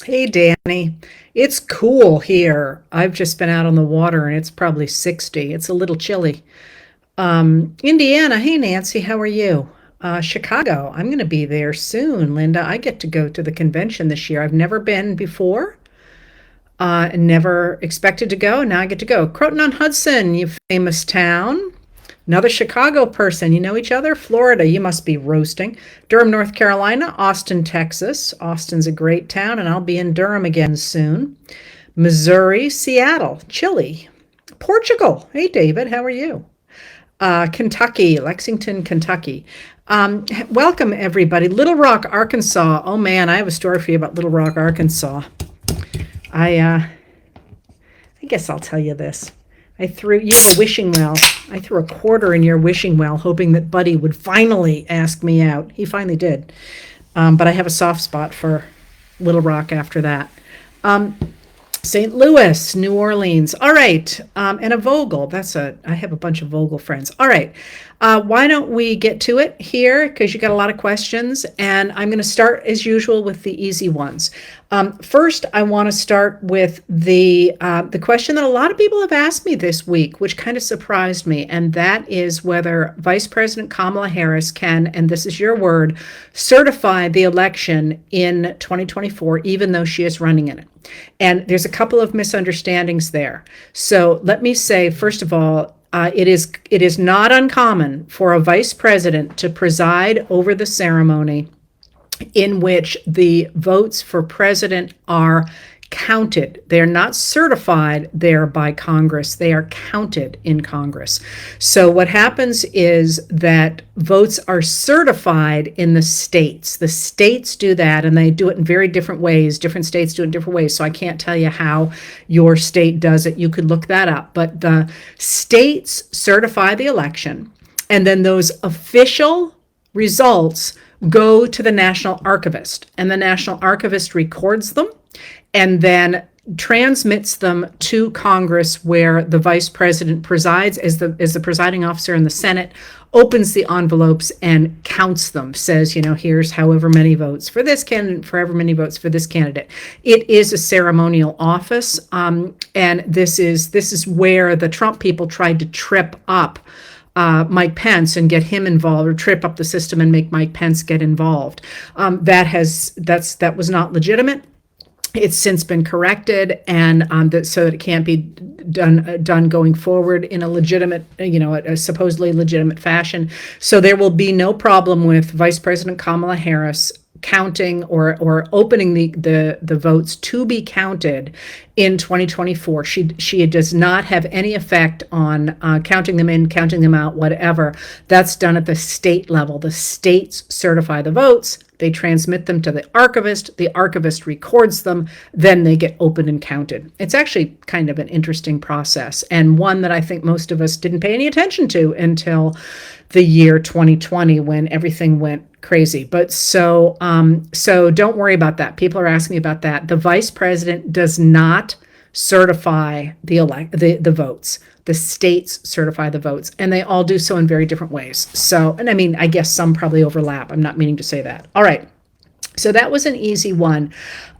Hey, Danny. It's cool here. I've just been out on the water and it's probably 60. It's a little chilly. Indiana. Hey, Nancy. How are you? Chicago. I'm going to be there soon, Linda. I get to go to the convention this year. I've never been before. Never expected to go. Now I get to go. Croton on Hudson, you famous town. Another Chicago person. You know each other? Florida, you must be roasting. Durham, North Carolina. Austin, Texas. Austin's a great town, and I'll be in Durham again soon. Missouri, Seattle, Chile. Portugal. Hey, David, how are you? Kentucky, Lexington, Kentucky. Welcome, everybody. Little Rock, Arkansas. Oh, man, I have a story for you about Little Rock, Arkansas. I guess I'll tell you this. I threw you in a wishing well. I threw a quarter in your wishing well, hoping that Buddy would finally ask me out. He finally did. But I have a soft spot for Little Rock after that. St. Louis, New Orleans. All right. And a Vogel. I have a bunch of Vogel friends. All right. Why don't we get to it here? Because you got a lot of questions. And I'm going to start, as usual, with the easy ones. First, I want to start with the question that a lot of people have asked me this week, which kind of surprised me. And that is whether Vice President Kamala Harris can, and this is your word, certify the election in 2024, even though she is running in it. And there's a couple of misunderstandings there. So let me say, first of all, it is not uncommon for a vice president to preside over the ceremony in which the votes for president are counted. They're not certified there by Congress. They are counted in Congress. So what happens is that votes are certified in the states. The states do that, and they do it in very different ways. Different states do it in different ways. So I can't tell you how your state does it. You could look that up. But the states certify the election, and then those official results go to the National Archivist, and the National Archivist records them and then transmits them to Congress, where the vice president presides as the presiding officer in the Senate, opens the envelopes and counts them, says, here's however many votes for this candidate, for however many votes for this candidate. It is a ceremonial office, and this is where the Trump people tried to trip up Mike Pence and get him involved, or trip up the system and make Mike Pence get involved. That was not legitimate. It's since been corrected, and so that it can't be done going forward in a legitimate, a supposedly legitimate fashion. So there will be no problem with Vice President Kamala Harris counting or opening the votes to be counted in 2024. She does not have any effect on counting them in, counting them out, whatever. That's done at the state level. The states certify the votes. They transmit them to the archivist. The archivist records them. Then they get opened and counted. It's actually kind of an interesting process, and one that I think most of us didn't pay any attention to until the year 2020, when everything went crazy. But so don't worry about that. People are asking me about that. The vice president does not certify the votes. The states certify the votes, and they all do so in very different ways. So, and I mean, I guess some probably overlap. I'm not meaning to say that. All right. So that was an easy one.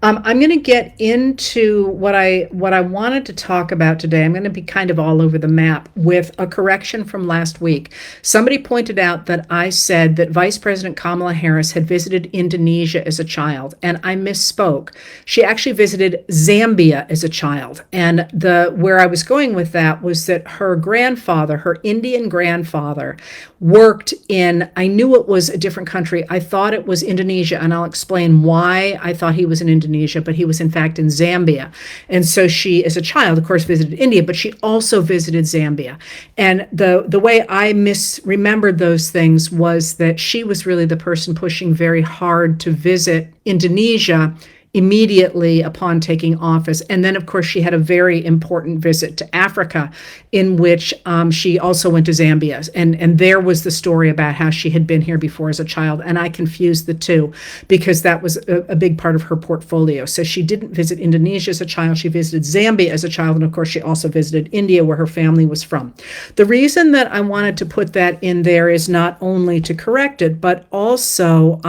I'm going to get into what I wanted to talk about today. I'm going to be kind of all over the map with a correction from last week. Somebody pointed out that I said that Vice President Kamala Harris had visited Indonesia as a child, and I misspoke. She actually visited Zambia as a child, and where I was going with that was that her grandfather, her Indian grandfather, worked in, I knew it was a different country. I thought it was Indonesia, and I'll explain why I thought he was in Indonesia, but he was in fact in Zambia. And so she, as a child, of course, visited India, but she also visited Zambia. And the way I misremembered those things was that she was really the person pushing very hard to visit Indonesia immediately upon taking office. And then, of course, she had a very important visit to Africa, in which she also went to Zambia. And there was the story about how she had been here before as a child. And I confused the two because that was a big part of her portfolio. So she didn't visit Indonesia as a child. She visited Zambia as a child. And of course, she also visited India, where her family was from. The reason that I wanted to put that in there is not only to correct it, but also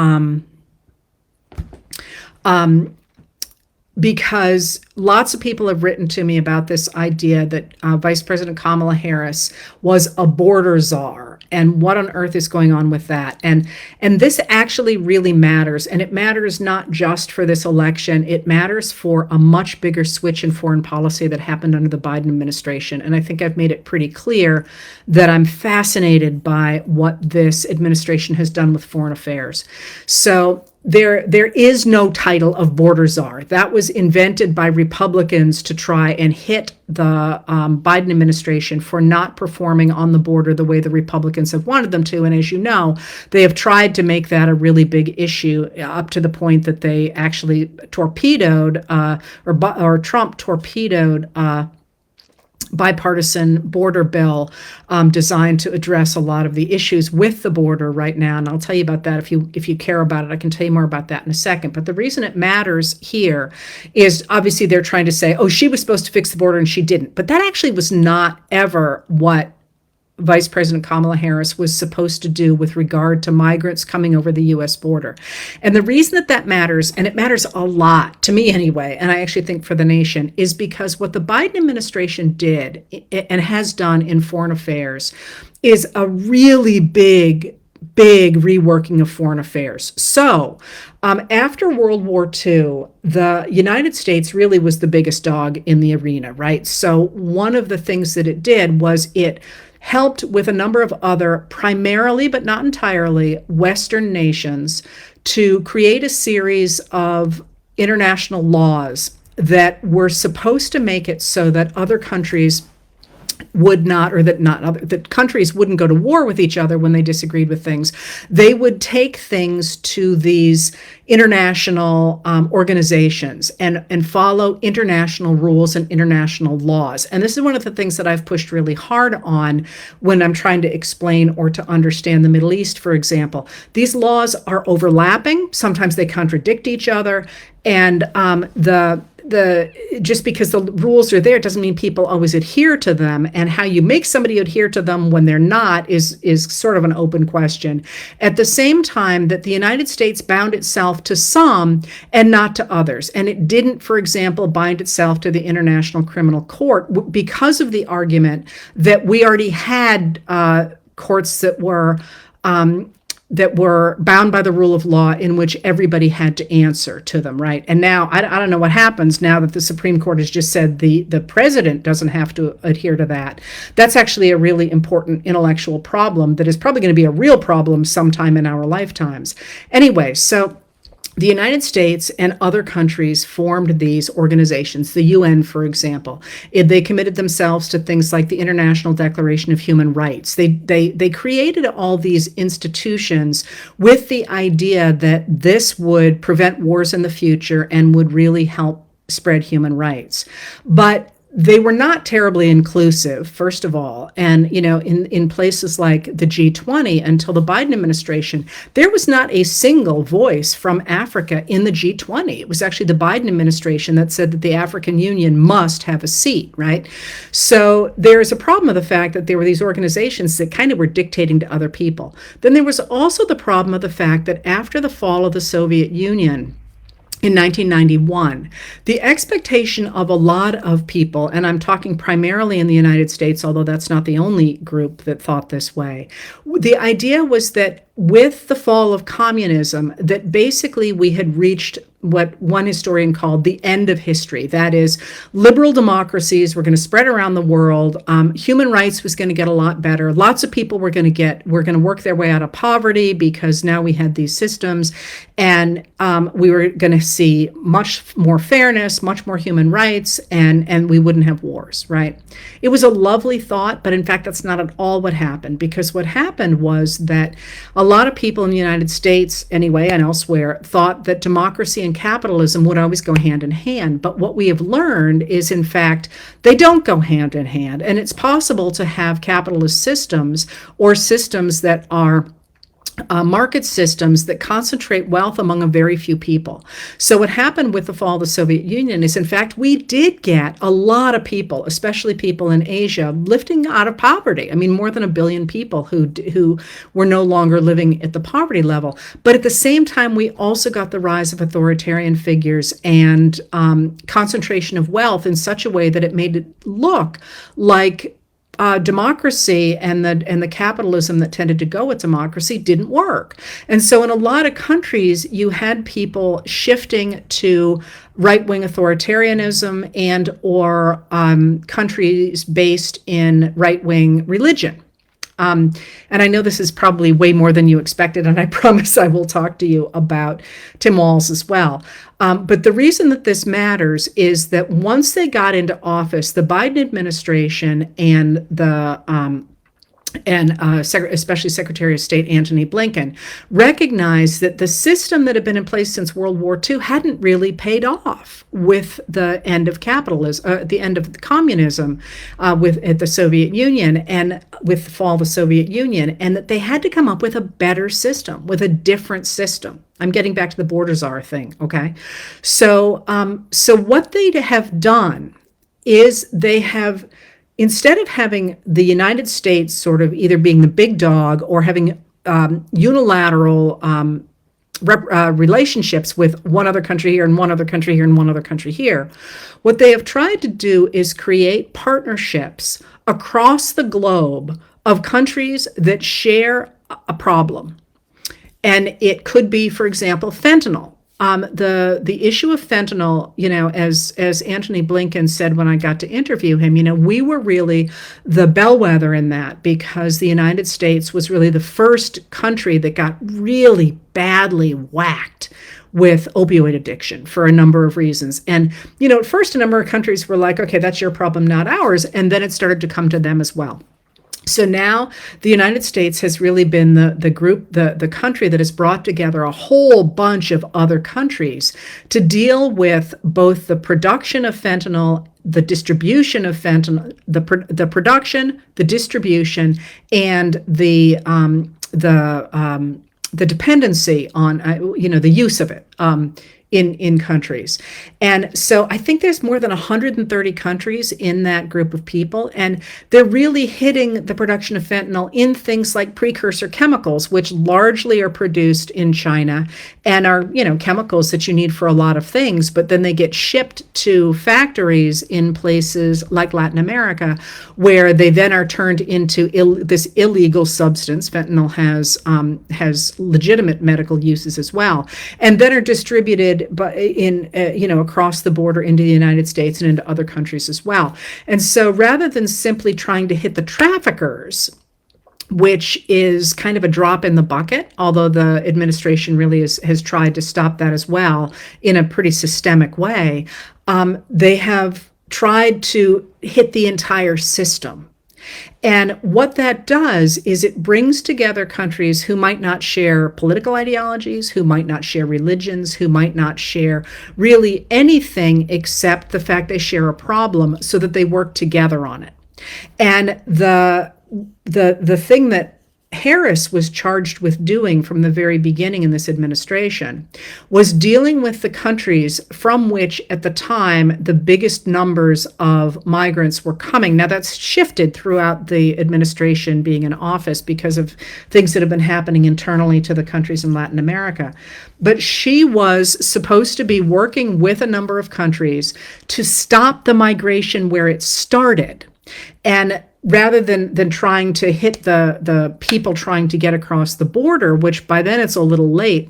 because lots of people have written to me about this idea that Vice President Kamala Harris was a border czar, and what on earth is going on with that? And this actually really matters, and it matters not just for this election. It matters for a much bigger switch in foreign policy that happened under the Biden administration. And I think I've made it pretty clear that I'm fascinated by what this administration has done with foreign affairs. So there is no title of border czar. That was invented by Republicans to try and hit the Biden administration for not performing on the border the way the Republicans have wanted them to. And as you know, they have tried to make that a really big issue up to the point that they actually torpedoed, or Trump torpedoed, bipartisan border bill designed to address a lot of the issues with the border right now. And I'll tell you about that if you care about it. I can tell you more about that in a second. But the reason it matters here is obviously they're trying to say, oh, she was supposed to fix the border and she didn't. But that actually was not ever what Vice President Kamala Harris was supposed to do with regard to migrants coming over the U.S. border. And the reason that matters, and it matters a lot, to me anyway, and I actually think for the nation, is because what the Biden administration did and has done in foreign affairs is a really big reworking of foreign affairs. So after World War II, the United States really was the biggest dog in the arena, right? So one of the things that it did was it helped with a number of other, primarily but not entirely, Western nations to create a series of international laws that were supposed to make it so that other countries would not, or that countries wouldn't go to war with each other when they disagreed with things. They would take things to these international organizations and follow international rules and international laws. And this is one of the things that I've pushed really hard on when I'm trying to explain or to understand the Middle East, for example. These laws are overlapping. Sometimes they contradict each other. And just because the rules are there doesn't mean people always adhere to them, and how you make somebody adhere to them when they're not is sort of an open question. At the same time that the United States bound itself to some and not to others, and it didn't, for example, bind itself to the International Criminal Court because of the argument that we already had courts that were bound by the rule of law in which everybody had to answer to them, right? And now, I don't know what happens now that the Supreme Court has just said the president doesn't have to adhere to that. That's actually a really important intellectual problem that is probably going to be a real problem sometime in our lifetimes. Anyway, so the United States and other countries formed these organizations, the UN, for example. They committed themselves to things like the International Declaration of Human Rights. They created all these institutions with the idea that this would prevent wars in the future and would really help spread human rights. But they were not terribly inclusive, first of all. And, in places like the G20, until the Biden administration, there was not a single voice from Africa in the G20. It was actually the Biden administration that said that the African Union must have a seat, right? So there's a problem with the fact that there were these organizations that kind of were dictating to other people. Then there was also the problem of the fact that after the fall of the Soviet Union, in 1991, the expectation of a lot of people, and I'm talking primarily in the United States, although that's not the only group that thought this way, the idea was that with the fall of communism, that basically we had reached what one historian called the end of history. That is, liberal democracies were going to spread around the world. Human rights was going to get a lot better. Lots of people were going to work their way out of poverty because now we had these systems, and we were going to see much more fairness, much more human rights, and we wouldn't have wars, right? It was a lovely thought, but in fact, that's not at all what happened, because what happened was that a lot of people in the United States, anyway, and elsewhere, thought that democracy and capitalism would always go hand in hand. But what we have learned is, in fact, they don't go hand in hand. And it's possible to have capitalist systems or systems that are market systems that concentrate wealth among a very few people. So what happened with the fall of the Soviet Union is, in fact, we did get a lot of people, especially people in Asia, lifting out of poverty. I mean, more than 1 billion people who were no longer living at the poverty level. But at the same time, we also got the rise of authoritarian figures and concentration of wealth in such a way that it made it look like democracy and the capitalism that tended to go with democracy didn't work. And so in a lot of countries, you had people shifting to right-wing authoritarianism and or countries based in right-wing religion. And I know this is probably way more than you expected, and I promise I will talk to you about Tim Walz as well. But the reason that this matters is that once they got into office, the Biden administration and especially Secretary of State Antony Blinken recognized that the system that had been in place since World War II hadn't really paid off with the end of capitalism, the end of communism at the Soviet Union and with the fall of the Soviet Union, and that they had to come up with a better system, with a different system. I'm getting back to the border czar thing, okay? So what they have done is they have, instead of having the United States sort of either being the big dog or having unilateral relationships with one other country here and one other country here and one other country here, what they have tried to do is create partnerships across the globe of countries that share a problem. And it could be, for example, fentanyl. The issue of fentanyl, as Antony Blinken said when I got to interview him, we were really the bellwether in that, because the United States was really the first country that got really badly whacked with opioid addiction for a number of reasons. And, at first a number of countries were like, okay, that's your problem, not ours. And then it started to come to them as well. So now the United States has really been the group, the country that has brought together a whole bunch of other countries to deal with both the production of fentanyl, the distribution of fentanyl, the production, the distribution, and the dependency on the use of it in countries. And so I think there's more than 130 countries in that group of people, and they're really hitting the production of fentanyl in things like precursor chemicals, which largely are produced in China and are, chemicals that you need for a lot of things, but then they get shipped to factories in places like Latin America, where they then are turned into this illegal substance. Fentanyl has legitimate medical uses as well, and then are distributed but across the border into the United States and into other countries as well. And so rather than simply trying to hit the traffickers, which is kind of a drop in the bucket, although the administration really has tried to stop that as well in a pretty systemic way, they have tried to hit the entire system. And what that does is it brings together countries who might not share political ideologies, who might not share religions, who might not share really anything except the fact they share a problem, so that they work together on it. And the thing that Harris was charged with doing from the very beginning in this administration was dealing with the countries from which at the time the biggest numbers of migrants were coming. Now that's shifted throughout the administration being in office because of things that have been happening internally to the countries in Latin America. But she was supposed to be working with a number of countries to stop the migration where it started. And rather than trying to hit the people trying to get across the border, which by then it's a little late,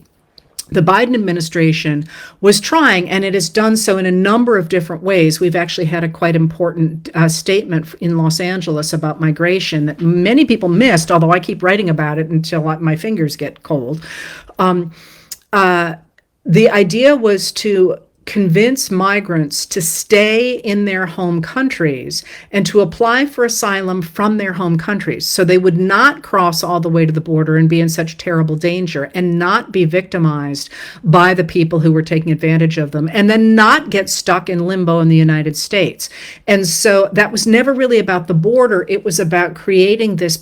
the Biden administration was trying, and it has done so in a number of different ways. We've actually had a quite important statement in Los Angeles about migration that many people missed, although I keep writing about it until my fingers get cold. The idea was to convince migrants to stay in their home countries and to apply for asylum from their home countries, so they would not cross all the way to the border and be in such terrible danger and not be victimized by the people who were taking advantage of them, and then not get stuck in limbo in the United States. And so that was never really about the border. It was about creating this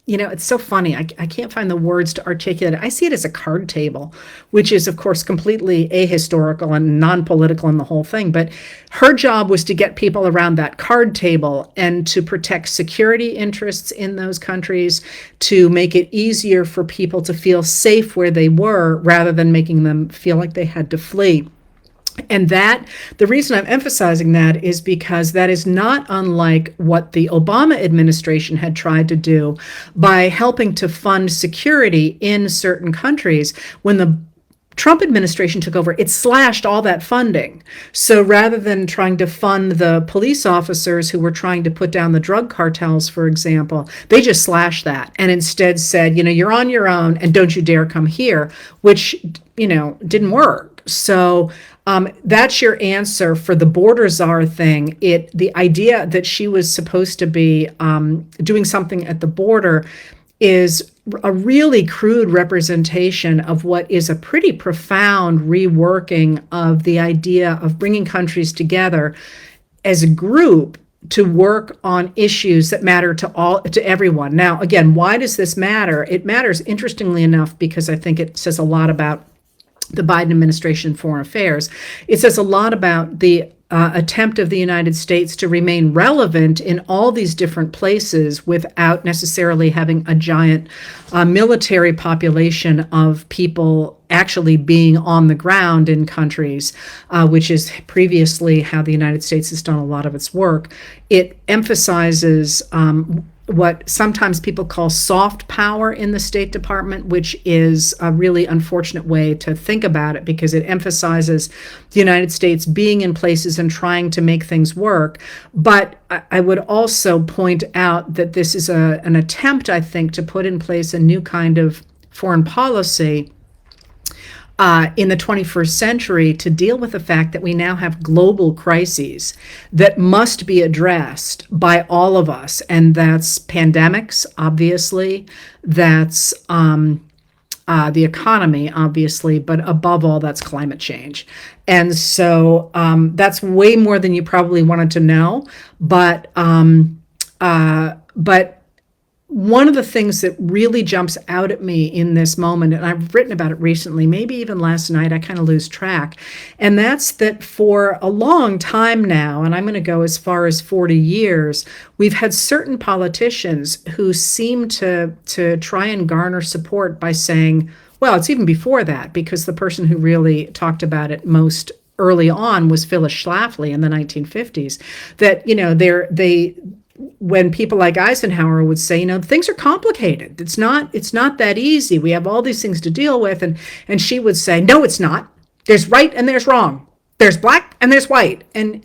it's so funny. I can't find the words to articulate it. I see it as a card table, which is, of course, completely ahistorical and non-political in the whole thing. But her job was to get people around that card table and to protect security interests in those countries, to make it easier for people to feel safe where they were rather than making them feel like they had to flee. And the reason I'm emphasizing that is because that is not unlike what the Obama administration had tried to do by helping to fund security in certain countries. When the Trump administration took over, it slashed all that funding. So rather than trying to fund the police officers who were trying to put down the drug cartels, for example, they just slashed that and instead said, you're on your own and don't you dare come here, which, didn't work. So that's your answer for the border czar thing. The idea that she was supposed to be doing something at the border is a really crude representation of what is a pretty profound reworking of the idea of bringing countries together as a group to work on issues that matter to everyone. Now, again, why does this matter? It matters, interestingly enough, because I think it says a lot about the Biden administration foreign affairs. It says a lot about the attempt of the United States to remain relevant in all these different places without necessarily having a giant military population of people actually being on the ground in countries, which is previously how the United States has done a lot of its work. It emphasizes what sometimes people call soft power in the State Department, which is a really unfortunate way to think about it because it emphasizes the United States being in places and trying to make things work. But I would also point out that this is an attempt, I think, to put in place a new kind of foreign policy in the 21st century to deal with the fact that we now have global crises that must be addressed by all of us. And that's pandemics, obviously, that's the economy, obviously, but above all, that's climate change. And so that's way more than you probably wanted to know. But one of the things that really jumps out at me in this moment, and I've written about it recently, maybe even last night, I kind of lose track, and that's that for a long time now, and I'm going to go as far as 40 years, we've had certain politicians who seem to try and garner support by saying, well, it's even before that, because the person who really talked about it most early on was Phyllis Schlafly in the 1950s, that, when people like Eisenhower would say, things are complicated. It's not that easy. We have all these things to deal with. And she would say, no, it's not. There's right and there's wrong. There's black and there's white. And,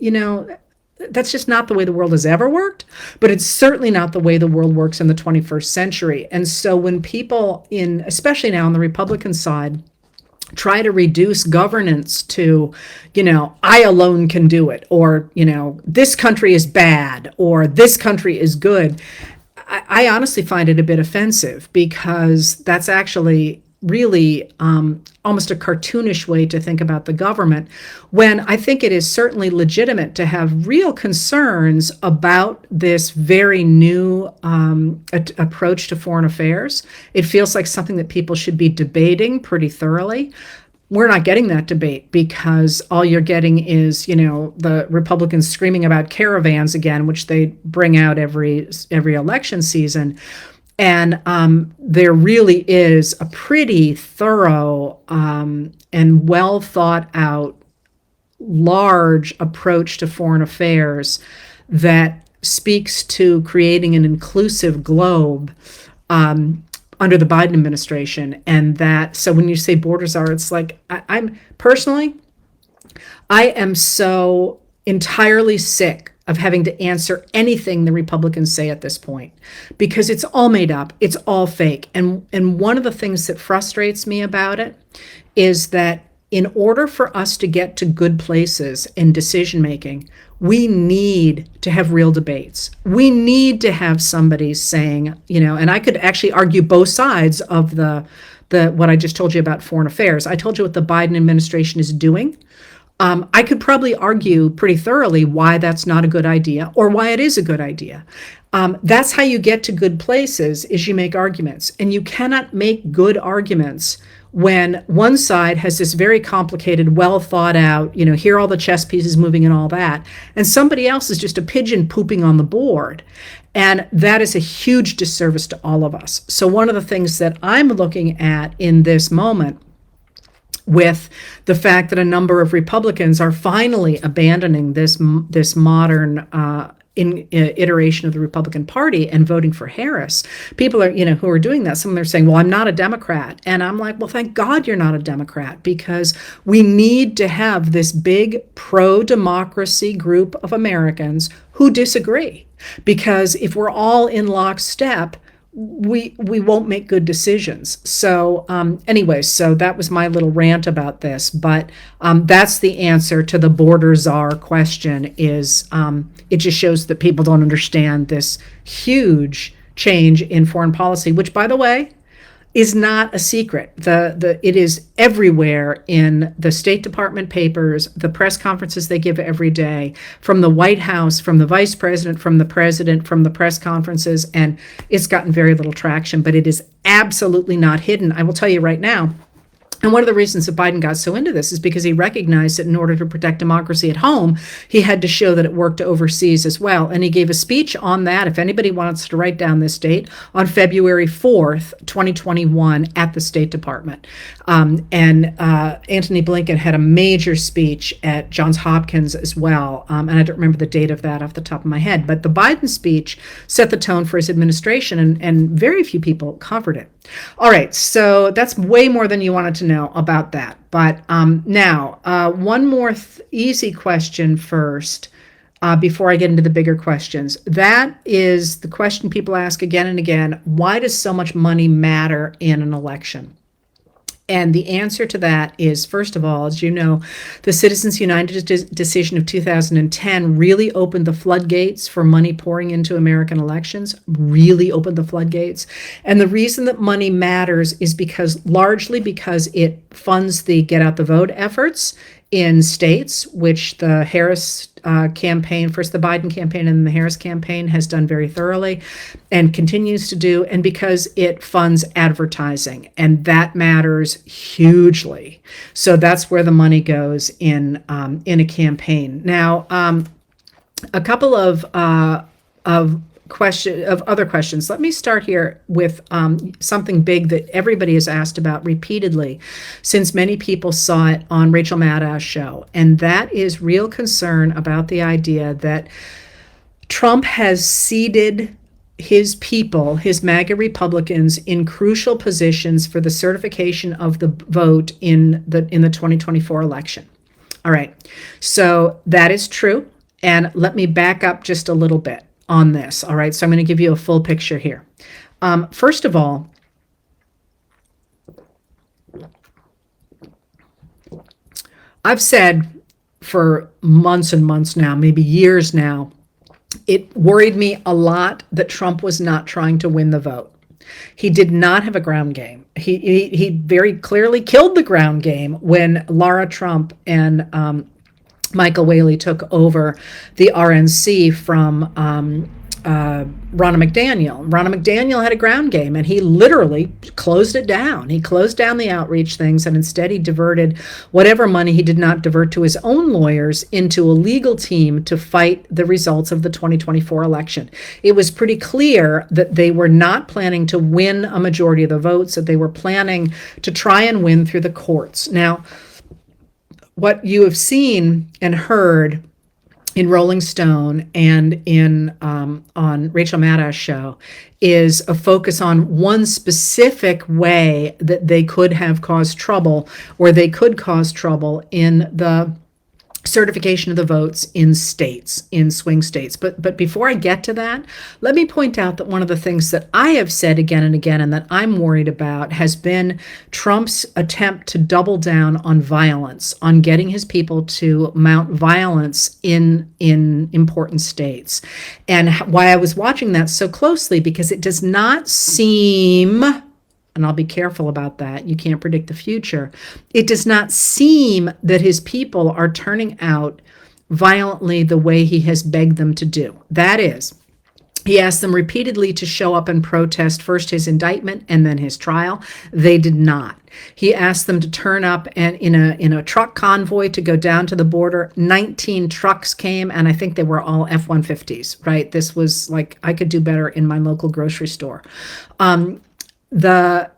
that's just not the way the world has ever worked. But it's certainly not the way the world works in the 21st century. And so when people especially now on the Republican side, try to reduce governance to, I alone can do it, or, this country is bad, or this country is good. I honestly find it a bit offensive because that's actually really almost a cartoonish way to think about the government, when I think it is certainly legitimate to have real concerns about this very new approach to foreign affairs. It feels like something that people should be debating pretty thoroughly. We're not getting that debate because all you're getting is, the Republicans screaming about caravans again, which they bring out every election season. And there really is a pretty thorough and well thought out, large approach to foreign affairs that speaks to creating an inclusive globe under the Biden administration. And so when you say borders are, it's like, I am so entirely sick of having to answer anything the Republicans say at this point, because it's all made up, it's all fake. And one of the things that frustrates me about it is that in order for us to get to good places in decision making, we need to have real debates. We need to have somebody saying, and I could actually argue both sides of the what I just told you about foreign affairs. I told you what the Biden administration is doing I could probably argue pretty thoroughly why that's not a good idea or why it is a good idea. That's how you get to good places, is you make arguments. And you cannot make good arguments when one side has this very complicated, well thought out, here are all the chess pieces moving and all that, and somebody else is just a pigeon pooping on the board. And that is a huge disservice to all of us. So one of the things that I'm looking at in this moment, with the fact that a number of Republicans are finally abandoning this modern iteration of the Republican Party and voting for Harris. People are, who are doing that. Some of them are saying, well, I'm not a Democrat. And I'm like, well, thank God you're not a Democrat, because we need to have this big pro-democracy group of Americans who disagree. Because if we're all in lockstep, we won't make good decisions. So anyway, so that was my little rant about this. But that's the answer to the border czar question. Is it just shows that people don't understand this huge change in foreign policy, which, by the way, is not a secret. It is everywhere in the State Department papers, the press conferences they give every day, from the White House, from the vice president, from the president, from the press conferences, and it's gotten very little traction, but it is absolutely not hidden. I will tell you right now. And one of the reasons that Biden got so into this is because he recognized that in order to protect democracy at home, he had to show that it worked overseas as well. And he gave a speech on that, if anybody wants to write down this date, on February 4th, 2021 at the State Department. Anthony Blinken had a major speech at Johns Hopkins as well. And I don't remember the date of that off the top of my head. But the Biden speech set the tone for his administration, and very few people covered it. All right, so that's way more than you wanted to know about that. But now, one more easy question first before I get into the bigger questions. That is the question people ask again and again: why does so much money matter in an election? And the answer to that is, first of all, as you know, the Citizens United decision of 2010 really opened the floodgates for money pouring into American elections, really opened the floodgates. And the reason that money matters is largely because it funds the get out the vote efforts in states, which the Harris campaign, first the Biden campaign and then the Harris campaign, has done very thoroughly and continues to do, and because it funds advertising, and that matters hugely. So that's where the money goes in a campaign. Now, a couple of other questions. Let me start here with something big that everybody has asked about repeatedly since many people saw it on Rachel Maddow's show, and that is real concern about the idea that Trump has seated his people, his MAGA Republicans, in crucial positions for the certification of the vote in the 2024 election. All right, so that is true, and let me back up just a little bit on this. All right, so I'm going to give you a full picture here. First of all, I've said for months and months now, maybe years now, it worried me a lot that Trump was not trying to win the vote. He did not have a ground game. He very clearly killed the ground game when Lara Trump and Michael Whaley took over the RNC from Ronna McDaniel. Ronna McDaniel had a ground game, and he literally closed it down. He closed down the outreach things, and instead he diverted whatever money he did not divert to his own lawyers into a legal team to fight the results of the 2024 election. It was pretty clear that they were not planning to win a majority of the votes, that they were planning to try and win through the courts. Now, what you have seen and heard in Rolling Stone and on Rachel Maddow's show is a focus on one specific way that they could have caused trouble, or they could cause trouble in the certification of the votes in states, in swing states. But before I get to that, let me point out that one of the things that I have said again and again, and that I'm worried about, has been Trump's attempt to double down on violence, on getting his people to mount violence in important states. And why I was watching that so closely, because it does not seem, and I'll be careful about that. You can't predict the future. It does not seem that his people are turning out violently the way he has begged them to do. That is, he asked them repeatedly to show up and protest first his indictment and then his trial. They did not. He asked them to turn up and in a truck convoy to go down to the border. 19 trucks came, and I think they were all F-150s, right? This was like, I could do better in my local grocery store. There's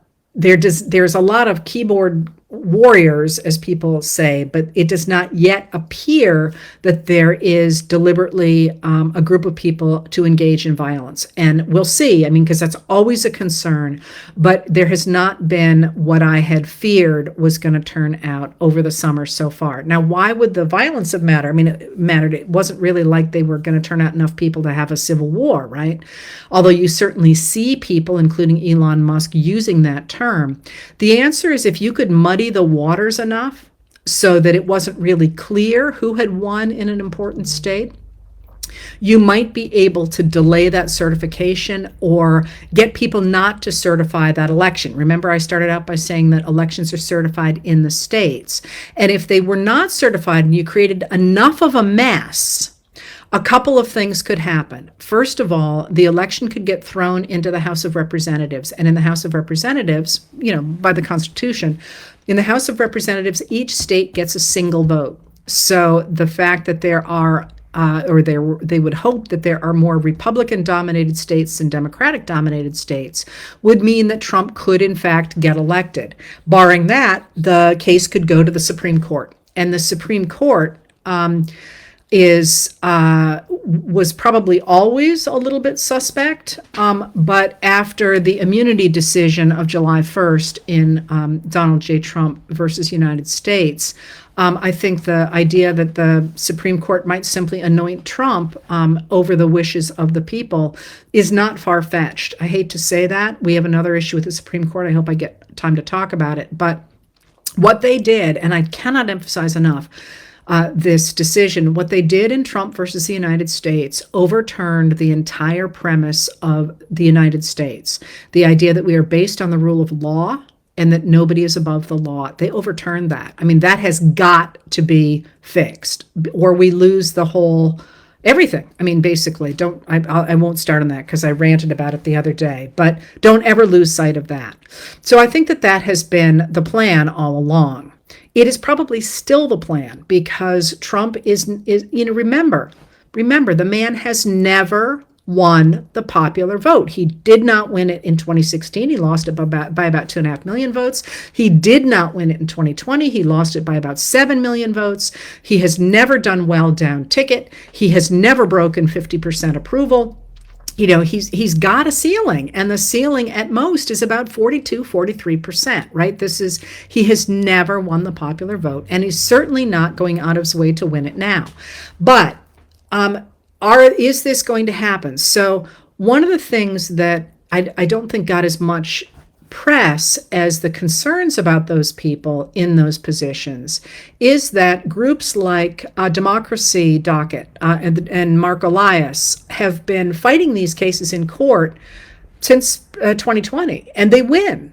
a lot of keyboard warriors, as people say, but it does not yet appear that there is deliberately a group of people to engage in violence. And we'll see, I mean, because that's always a concern, but there has not been what I had feared was going to turn out over the summer so far. Now, why would the violence have mattered? I mean, it mattered. It wasn't really like they were going to turn out enough people to have a civil war, right? Although you certainly see people, including Elon Musk, using that term. The answer is if you could muddy the waters enough so that it wasn't really clear who had won in an important state, you might be able to delay that certification or get people not to certify that election. Remember, I started out by saying that elections are certified in the states. And if they were not certified and you created enough of a mess, a couple of things could happen. First of all, the election could get thrown into the House of Representatives. And in the House of Representatives, by the Constitution, in the House of Representatives, each state gets a single vote. So the fact that there are, they would hope that there are more Republican-dominated states than Democratic-dominated states, would mean that Trump could, in fact, get elected. Barring that, the case could go to the Supreme Court. And the Supreme Court was probably always a little bit suspect, but after the immunity decision of July 1st in Donald J. Trump versus United States, I think the idea that the Supreme Court might simply anoint Trump over the wishes of the people is not far-fetched. I hate to say that. We have another issue with the Supreme Court. I hope I get time to talk about it. But what they did, and I cannot emphasize enough, this decision, what they did in Trump versus the United States overturned the entire premise of the United States. The idea that we are based on the rule of law and that nobody is above the law. They overturned that. I mean, that has got to be fixed or we lose the whole everything. I mean, basically, I won't start on that because I ranted about it the other day, but don't ever lose sight of that. So I think that has been the plan all along. It is probably still the plan because Trump is remember, the man has never won the popular vote. He did not win it in 2016. He lost it by about 2.5 million votes. He did not win it in 2020. He lost it by about 7 million votes. He has never done well down ticket. He has never broken 50% approval. He's got a ceiling, and the ceiling at most is about 43%, right? He has never won the popular vote, and he's certainly not going out of his way to win it now. But is this going to happen? So one of the things that I don't think got as much press as the concerns about those people in those positions is that groups like Democracy Docket and Mark Elias have been fighting these cases in court since 2020, and they win.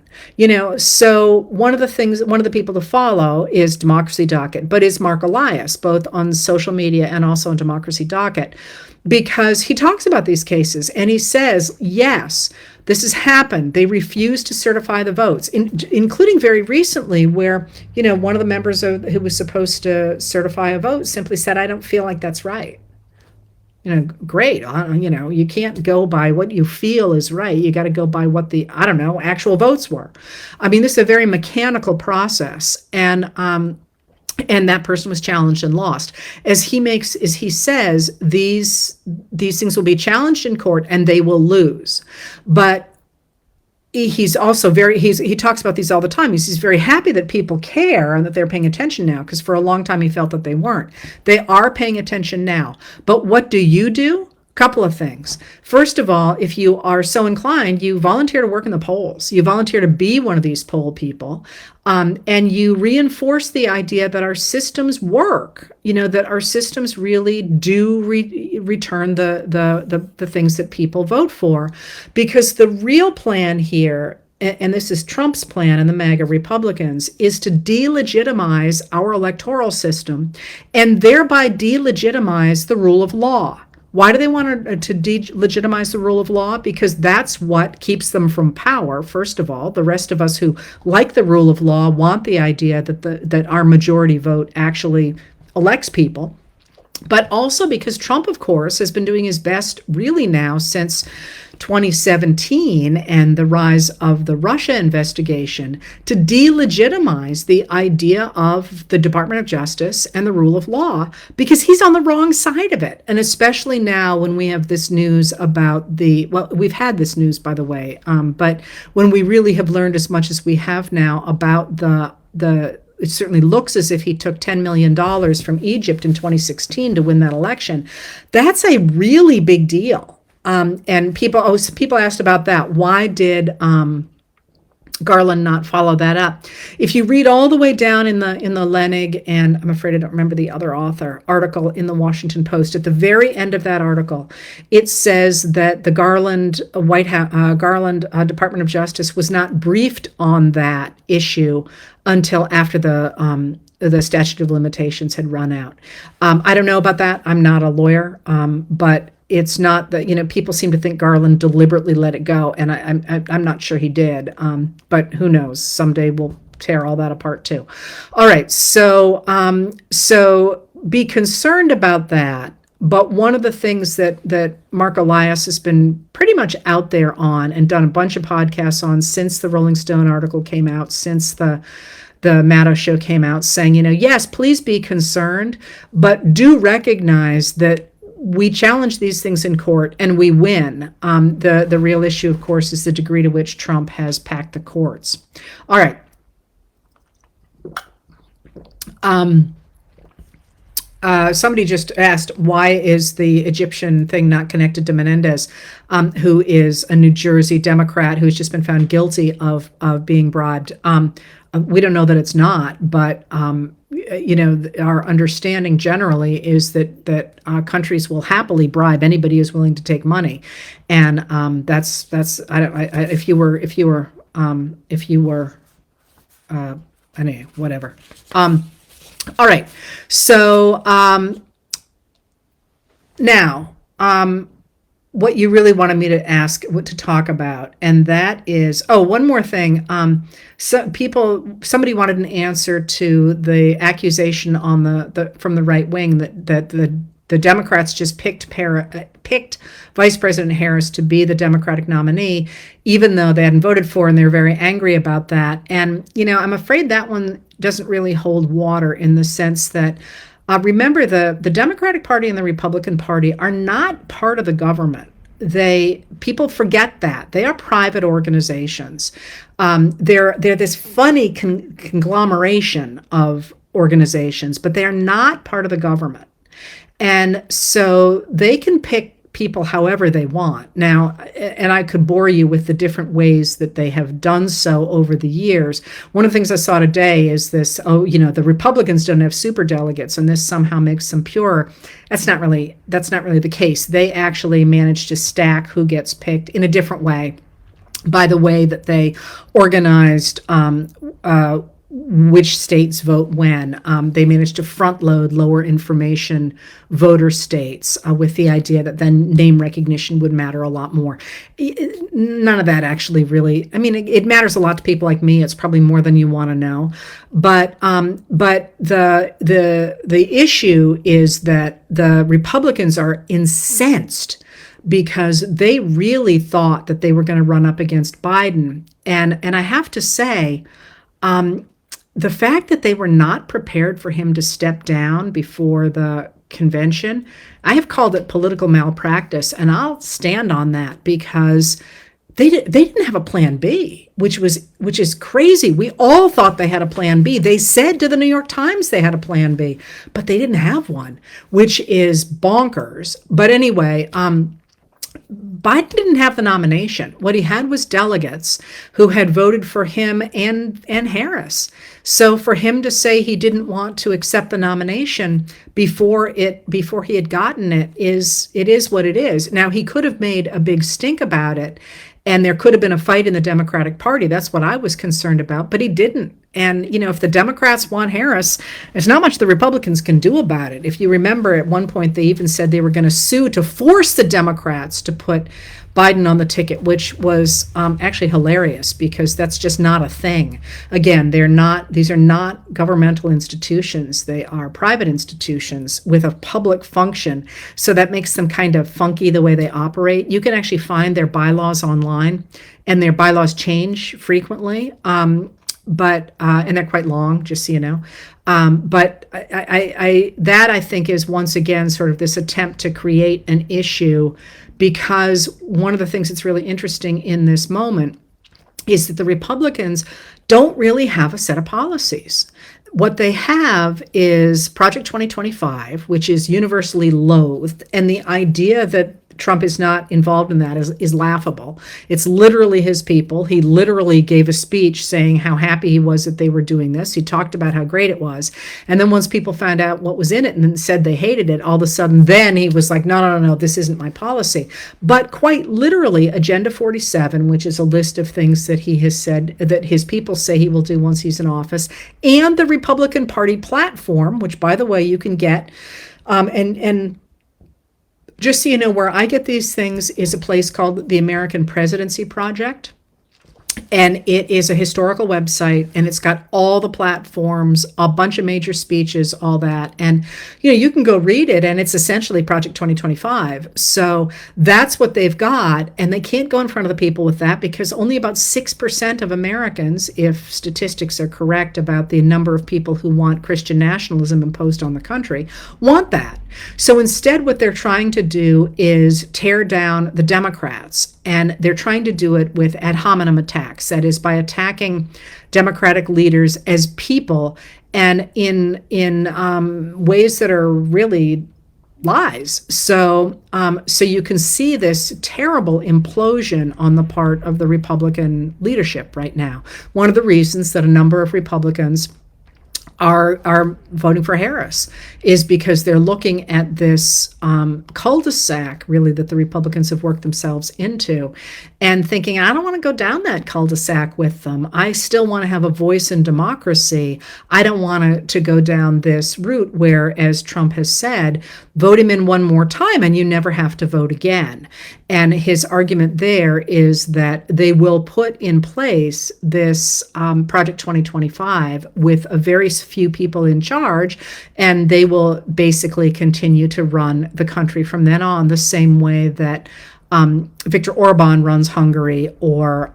So one of the people to follow is Democracy Docket, but is Mark Elias, both on social media and also on Democracy Docket, because he talks about these cases and he says, yes, this has happened. They refuse to certify the votes, including very recently where, one of the members who was supposed to certify a vote simply said, I don't feel like that's right. Great. You can't go by what you feel is right. You got to go by what the, actual votes were. I mean, this is a very mechanical process. And that person was challenged and lost. As he says, these things will be challenged in court and they will lose. But he's also he talks about these all the time. He's very happy that people care and that they're paying attention now, because for a long time he felt that they weren't. They are paying attention now. But what do you do? Couple of things. First of all, if you are so inclined, you volunteer to work in the polls. You volunteer to be one of these poll people, and you reinforce the idea that our systems work. That our systems really do return the things that people vote for, because the real plan here and this is Trump's plan and the MAGA Republicans, is to delegitimize our electoral system and thereby delegitimize the rule of law. Why do they want to delegitimize the rule of law? Because that's what keeps them from power, first of all. The rest of us who like the rule of law want the idea that our majority vote actually elects people. But also because Trump, of course, has been doing his best really now since 2017 and the rise of the Russia investigation to delegitimize the idea of the Department of Justice and the rule of law, because he's on the wrong side of it. And especially now when we have this news about well, we've had this news, by the way, but when we really have learned as much as we have now about it certainly looks as if he took $10 million from Egypt in 2016 to win that election. That's a really big deal. And people asked about that. Why did Garland not follow that up? If you read all the way down in the Lenig, and I'm afraid I don't remember the other author, article in the Washington Post, at the very end of that article, it says that the Garland Department of Justice was not briefed on that issue until after the statute of limitations had run out. I don't know about that. I'm not a lawyer, but it's not that, people seem to think Garland deliberately let it go, and I'm not sure he did. But who knows? Someday we'll tear all that apart too. All right, so be concerned about that. But one of the things that Mark Elias has been pretty much out there on and done a bunch of podcasts on since the Rolling Stone article came out, since the Maddow show came out, saying, yes, please be concerned, but do recognize that we challenge these things in court and we win. The real issue, of course, is the degree to which Trump has packed the courts. All right. Somebody just asked, why is the Egyptian thing not connected to Menendez, who is a New Jersey Democrat who's just been found guilty of being bribed? We don't know that it's not, but our understanding generally is that countries will happily bribe anybody who's willing to take money, and that's if you were anyway, whatever. All right, so now what you really wanted me to ask, what to talk about, and that is, one more thing. Somebody wanted an answer to the accusation on from the right wing that the Democrats just picked Vice President Harris to be the Democratic nominee, even though they hadn't voted for, and they're very angry about that. And I'm afraid that one doesn't really hold water, in the sense that remember, the Democratic Party and the Republican Party are not part of the government. People forget that they are private organizations. They're this funny conglomeration of organizations, but they are not part of the government, and so they can pick people however they want. Now, and I could bore you with the different ways that they have done so over the years. One of the things I saw today is this, the Republicans don't have superdelegates and this somehow makes them pure. That's not really the case. They actually manage to stack who gets picked in a different way by the way that they organized which states vote when. They managed to front load lower information voter states with the idea that then name recognition would matter a lot more. None of that actually really, it matters a lot to people like me. It's probably more than you want to know. But the issue is that the Republicans are incensed because they really thought that they were going to run up against Biden. And I have to say, the fact that they were not prepared for him to step down before the convention, I have called it political malpractice, and I'll stand on that, because they didn't have a plan B, which is crazy. We all thought they had a plan B. They said to the New York Times they had a plan B, but they didn't have one, which is bonkers. But anyway, Biden didn't have the nomination. What he had was delegates who had voted for him and Harris. So for him to say he didn't want to accept the nomination before he had gotten it is what it is. Now, he could have made a big stink about it And there could have been a fight in the Democratic Party. That's what I was concerned about, but he didn't. And, if the Democrats want Harris, there's not much the Republicans can do about it. If you remember, at one point, they even said they were going to sue to force the Democrats to put Biden on the ticket, which was actually hilarious because that's just not a thing. Again, these are not governmental institutions. They are private institutions with a public function. So that makes them kind of funky the way they operate. You can actually find their bylaws online, and their bylaws change frequently. But and they're quite long, just so you know. But I think is once again sort of this attempt to create an issue, because one of the things that's really interesting in this moment is that the Republicans don't really have a set of policies. What they have is Project 2025, which is universally loathed, and the idea that Trump is not involved in that is laughable. It's literally his people. He literally gave a speech saying how happy he was that they were doing this. He talked about how great it was. And then once people found out what was in it and then said they hated it, all of a sudden then he was like, no, this isn't my policy. But quite literally, Agenda 47, which is a list of things that he has said that his people say he will do once he's in office, and the Republican Party platform, which, by the way, you can get, and just so you know, where I get these things is a place called the American Presidency Project. And it is a historical website, and it's got all the platforms, a bunch of major speeches, all that. And, you can go read it, and it's essentially Project 2025. So that's what they've got. And they can't go in front of the people with that because only about 6% of Americans, if statistics are correct about the number of people who want Christian nationalism imposed on the country, want that. So instead, what they're trying to do is tear down the Democrats, and they're trying to do it with ad hominem attacks. That is, by attacking Democratic leaders as people, and in ways that are really lies. So you can see this terrible implosion on the part of the Republican leadership right now. One of the reasons that a number of Republicans are voting for Harris is because they're looking at this cul-de-sac, really, that the Republicans have worked themselves into, and thinking, I don't want to go down that cul-de-sac with them. I still want to have a voice in democracy. I don't want to go down this route where, as Trump has said, vote him in one more time and you never have to vote again. And his argument there is that they will put in place this Project 2025 with a very few people in charge, and they will basically continue to run the country from then on the same way that Viktor Orban runs Hungary or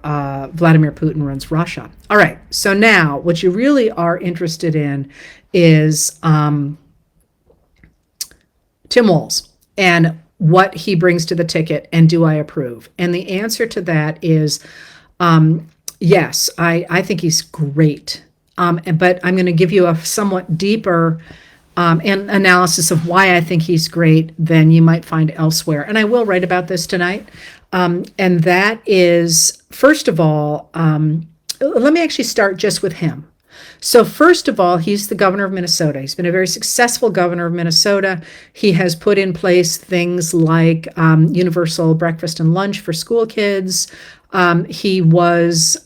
Vladimir Putin runs Russia. All right, so now what you really are interested in is Tim Walz and what he brings to the ticket, and do I approve? And the answer to that is yes, I think he's great. But I'm going to give you a somewhat deeper analysis of why I think he's great than you might find elsewhere. And I will write about this tonight. And that is, first of all, let me actually start just with him. So first of all, he's the governor of Minnesota. He's been a very successful governor of Minnesota. He has put in place things like universal breakfast and lunch for school kids. He was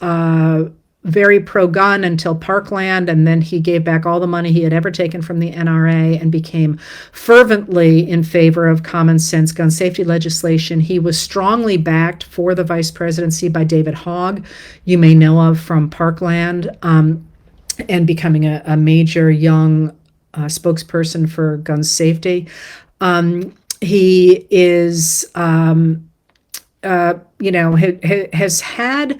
very pro-gun until Parkland, and then he gave back all the money he had ever taken from the NRA and became fervently in favor of common sense gun safety legislation. He was strongly backed for the vice presidency by David Hogg, you may know of from Parkland, and becoming a major young spokesperson for gun safety. He is, has had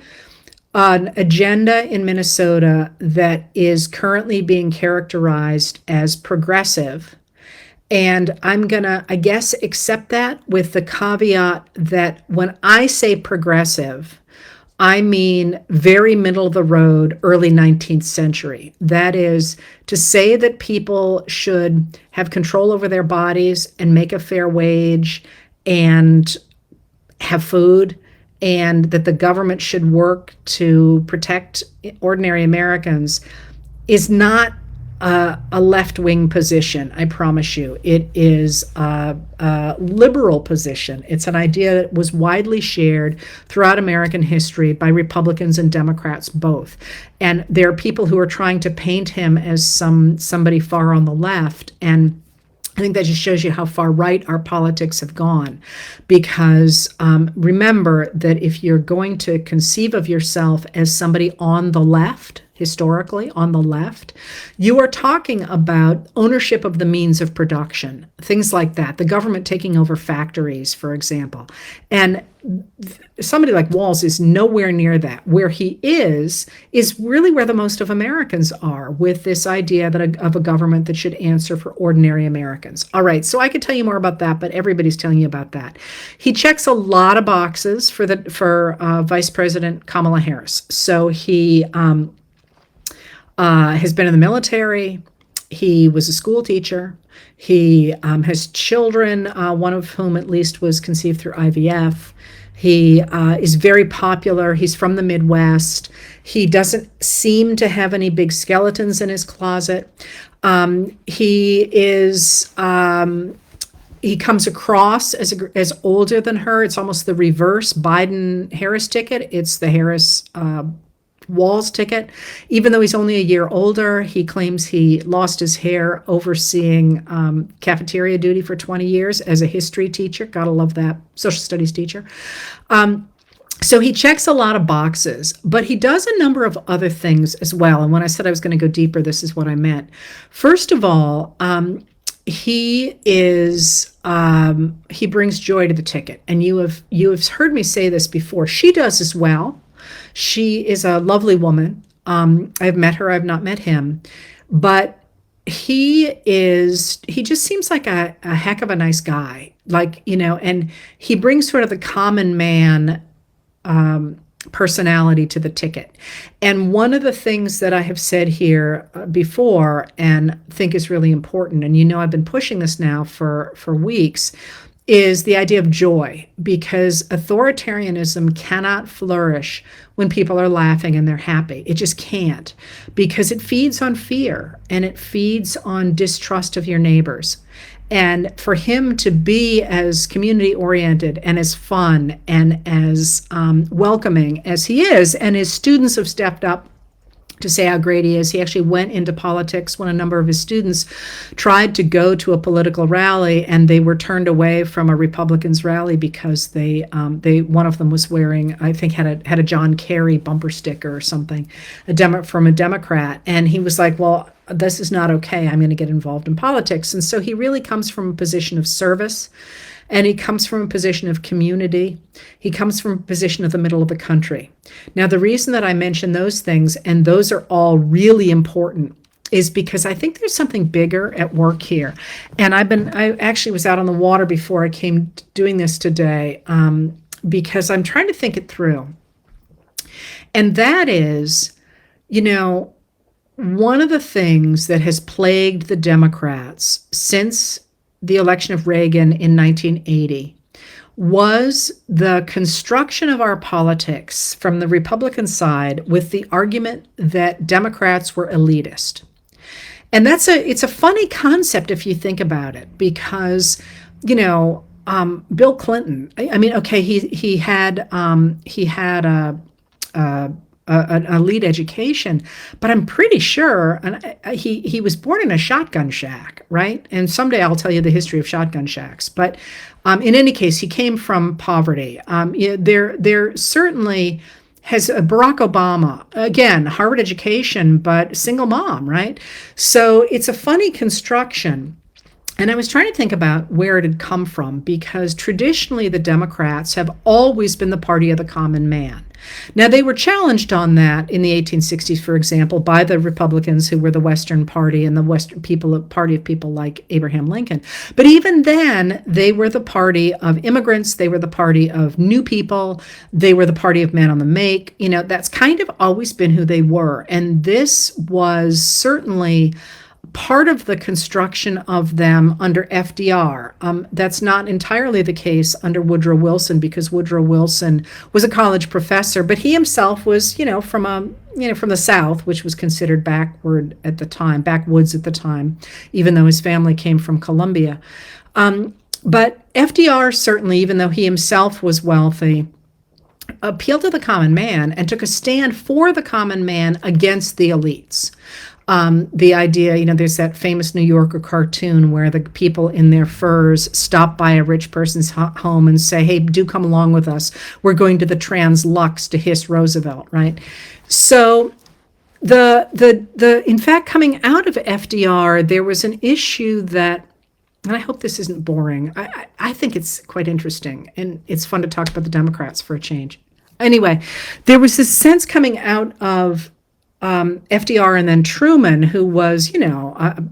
an agenda in Minnesota that is currently being characterized as progressive. And I'm going to, I guess, accept that with the caveat that when I say progressive, I mean very middle of the road, early 19th century. That is to say that people should have control over their bodies and make a fair wage and have food, and that the government should work to protect ordinary Americans is not a left-wing position. I promise you, it is a liberal position. It's an idea that was widely shared throughout American history by Republicans and Democrats both. And there are people who are trying to paint him as somebody far on the left, and I think that just shows you how far right our politics have gone. Because remember that if you're going to conceive of yourself as somebody on the left, historically on the left, you are talking about ownership of the means of production, things like that, the government taking over factories, for example. And somebody like Walz is nowhere near that. Where he is really where the most of Americans are, with this idea that of a government that should answer for ordinary Americans. All right, so I could tell you more about that, but everybody's telling you about that. He checks a lot of boxes for Vice President Kamala Harris. So he has been in the military. He was a school teacher. He has children, one of whom at least was conceived through IVF. He is very popular. He's from the Midwest. He doesn't seem to have any big skeletons in his closet. He comes across as older than her. It's almost the reverse Biden-Harris ticket. It's the Harris Walz ticket. Even though he's only a year older, he claims he lost his hair overseeing cafeteria duty for 20 years as a history teacher. Gotta love that. Social studies teacher. So he checks a lot of boxes, but he does a number of other things as well. And when I said I was going to go deeper, this is what I meant. First of all, he brings joy to the ticket. And you have heard me say this before. She does as well. She is a lovely woman. I've met her. I've not met him. But he just seems like a heck of a nice guy. And he brings sort of the common man personality to the ticket. And one of the things that I have said here before and think is really important, and I've been pushing this now for weeks, is the idea of joy, because authoritarianism cannot flourish when people are laughing and they're happy. It just can't, because it feeds on fear and it feeds on distrust of your neighbors. And for him to be as community oriented and as fun and as welcoming as he is, and his students have stepped up to say how great he is. He actually went into politics when a number of his students tried to go to a political rally, and they were turned away from a Republicans rally because one of them was wearing, I think, had a John Kerry bumper sticker or something, from a Democrat, and he was like, well, this is not okay. I'm going to get involved in politics. And so he really comes from a position of service. And he comes from a position of community. He comes from a position of the middle of the country. Now, the reason that I mention those things, and those are all really important, is because I think there's something bigger at work here. And I actually was out on the water before I came doing this today, because I'm trying to think it through. And that is, one of the things that has plagued the Democrats since the election of Reagan in 1980 was the construction of our politics from the Republican side with the argument that Democrats were elitist. And it's a funny concept if you think about it, because, Bill Clinton, he had an elite education, but I'm pretty sure, and he was born in a shotgun shack, right? And someday I'll tell you the history of shotgun shacks. But in any case, he came from poverty. There certainly has Barack Obama, again, Harvard education, but single mom, right? So it's a funny construction. And I was trying to think about where it had come from, because traditionally the Democrats have always been the party of the common man. Now, they were challenged on that in the 1860s, for example, by the Republicans, who were the Western Party and the Western party of people like Abraham Lincoln. But even then, they were the party of immigrants. They were the party of new people. They were the party of man on the make. That's kind of always been who they were. And this was certainly part of the construction of them under FDR. That's not entirely the case under Woodrow Wilson, because Woodrow Wilson was a college professor, but he himself was, from the South, which was considered backwoods at the time, even though his family came from Columbia. But FDR certainly, even though he himself was wealthy, appealed to the common man and took a stand for the common man against the elites. The idea, there's that famous New Yorker cartoon where the people in their furs stop by a rich person's home and say, hey, do come along with us. We're going to the Trans-Lux to hiss Roosevelt, right? So in fact, coming out of FDR, there was an issue that, and I hope this isn't boring. I think it's quite interesting, and it's fun to talk about the Democrats for a change. Anyway, there was this sense coming out of FDR and then Truman, who was, had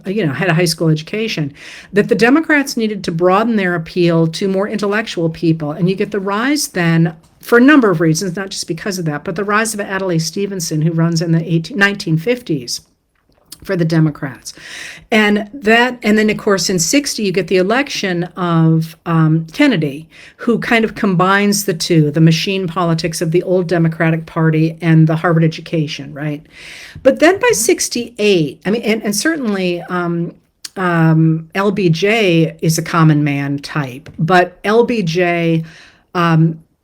a high school education, that the Democrats needed to broaden their appeal to more intellectual people. And you get the rise then, for a number of reasons, not just because of that, but the rise of Adlai Stevenson, who runs in the 1950s for the Democrats. And then of course in 60 you get the election of Kennedy, who kind of combines the two, the machine politics of the old Democratic Party and the Harvard education, right? But then by 68, and certainly LBJ is a common man type, but LBJ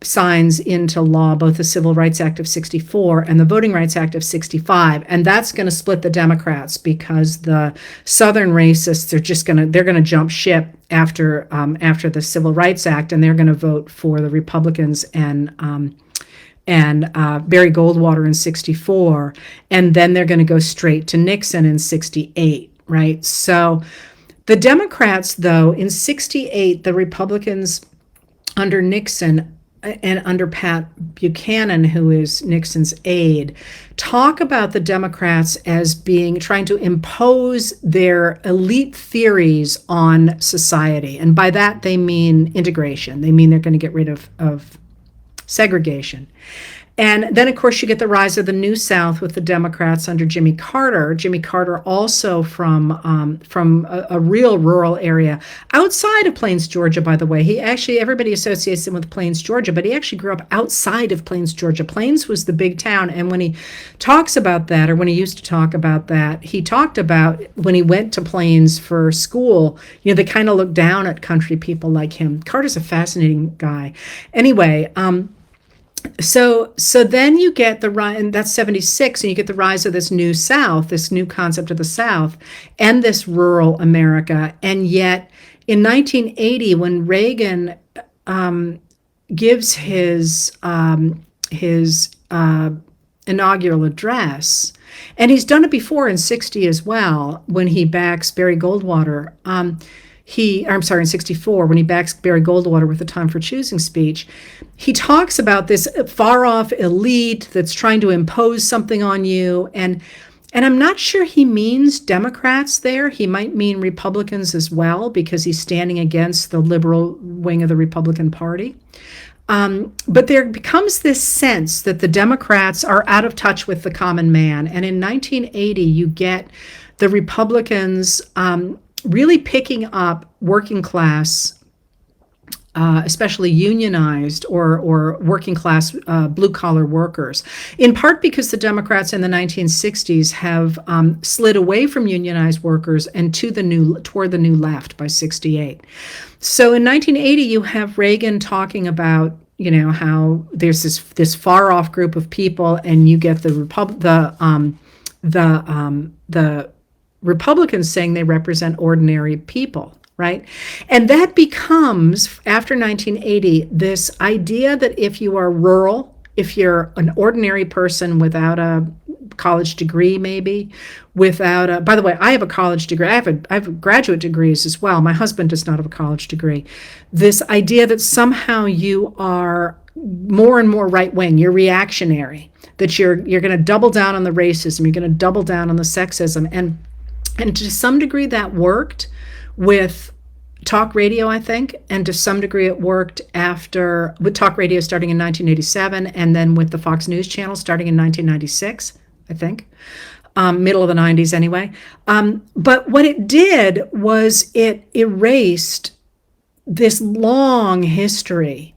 signs into law both the Civil Rights Act of 64 and the Voting Rights Act of 65, and that's going to split the Democrats, because the Southern racists they're going to jump ship after the Civil Rights Act, and they're going to vote for the Republicans and Barry Goldwater in 64, and then they're going to go straight to Nixon in 68, right? So the Democrats, though, in 68, the Republicans under Nixon and under Pat Buchanan, who is Nixon's aide, talk about the Democrats as trying to impose their elite theories on society. And by that, they mean integration. They mean they're going to get rid of segregation. And then, of course, you get the rise of the New South with the Democrats under Jimmy Carter. Jimmy Carter also from a real rural area outside of Plains, Georgia, by the way. Everybody associates him with Plains, Georgia, but he actually grew up outside of Plains, Georgia. Plains was the big town. And when he talks about that, or when he used to talk about that, he talked about when he went to Plains for school, they kind of looked down at country people like him. Carter's a fascinating guy. Anyway, So then you get the rise, and that's 76, and you get the rise of this new South, this new concept of the South, and this rural America. And yet, in 1980, when Reagan gives his inaugural address, and he's done it before in 60 as well, when he backs Barry Goldwater. In 64, when he backs Barry Goldwater with the Time for Choosing speech, he talks about this far-off elite that's trying to impose something on you. And I'm not sure he means Democrats there. He might mean Republicans as well, because he's standing against the liberal wing of the Republican Party. But there becomes this sense that the Democrats are out of touch with the common man. And in 1980, you get the Republicans really picking up working class, especially unionized or working class blue-collar workers, in part because the Democrats in the 1960s have slid away from unionized workers and toward the new left by 68. So in 1980, you have Reagan talking about how there's this far-off group of people, and you get the Republicans saying they represent ordinary people, right? And that becomes, after 1980, this idea that if you are rural, if you're an ordinary person without a college degree, maybe, by the way, I have a college degree. I have graduate degrees as well. My husband does not have a college degree. This idea that somehow you are more and more right-wing, you're reactionary, that you're going to double down on the racism, you're going to double down on the sexism. And to some degree that worked with talk radio, I think, and to some degree it worked with talk radio starting in 1987, and then with the Fox News Channel starting in 1996, I think. middle of the 90s anyway. But what it did was it erased this long history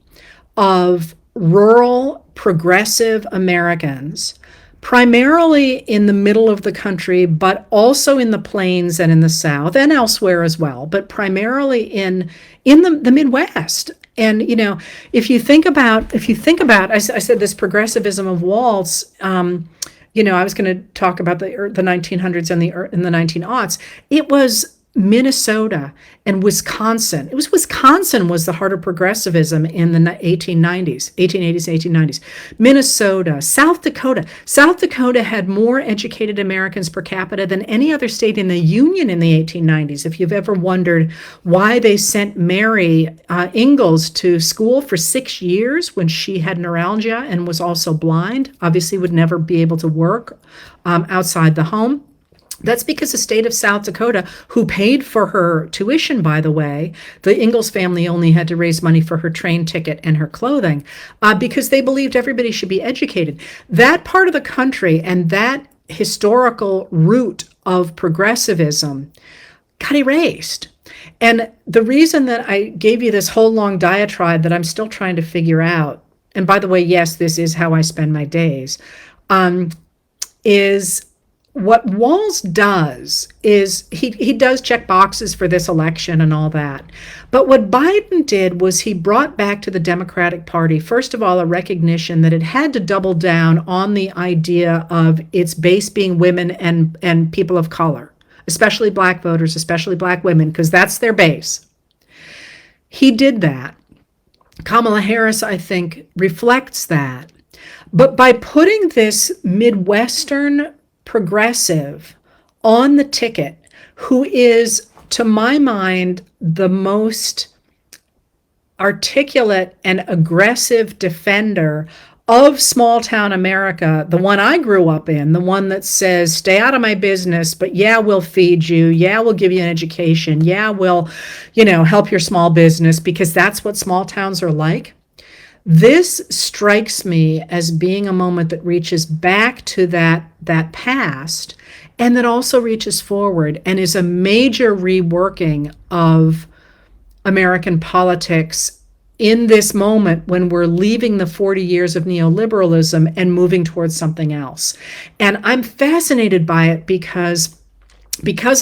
of rural progressive Americans, primarily in the middle of the country, but also in the plains and in the South and elsewhere as well, but primarily in the Midwest. And if you think about, I said this progressivism of Walz. I was going to talk about the 1900s and the 1900s. It was Minnesota and Wisconsin. It was Wisconsin was the heart of progressivism in the 1880s, 1890s. Minnesota, South Dakota. South Dakota had more educated Americans per capita than any other state in the Union in the 1890s. If you've ever wondered why they sent Mary Ingalls to school for 6 years when she had neuralgia and was also blind, obviously would never be able to work outside the home. That's because the state of South Dakota, who paid for her tuition, by the way, the Ingalls family only had to raise money for her train ticket and her clothing, because they believed everybody should be educated. That part of the country and that historical root of progressivism got erased. And the reason that I gave you this whole long diatribe that I'm still trying to figure out, and by the way, yes, this is how I spend my days, is what Walz does is he does check boxes for this election and all that. But what Biden did was he brought back to the Democratic Party, first of all, a recognition that it had to double down on the idea of its base being women and people of color, especially black voters, especially black women, because that's their base. He did that. Kamala Harris, I think, reflects that. But by putting this Midwestern progressive on the ticket, who is, to my mind, the most articulate and aggressive defender of small town America, the one I grew up in, the one that says, stay out of my business, but yeah, we'll feed you. Yeah, we'll give you an education. Yeah, we'll, help your small business, because that's what small towns are like. This strikes me as being a moment that reaches back to that past, and that also reaches forward and is a major reworking of American politics in this moment when we're leaving the 40 years of neoliberalism and moving towards something else. And I'm fascinated by it because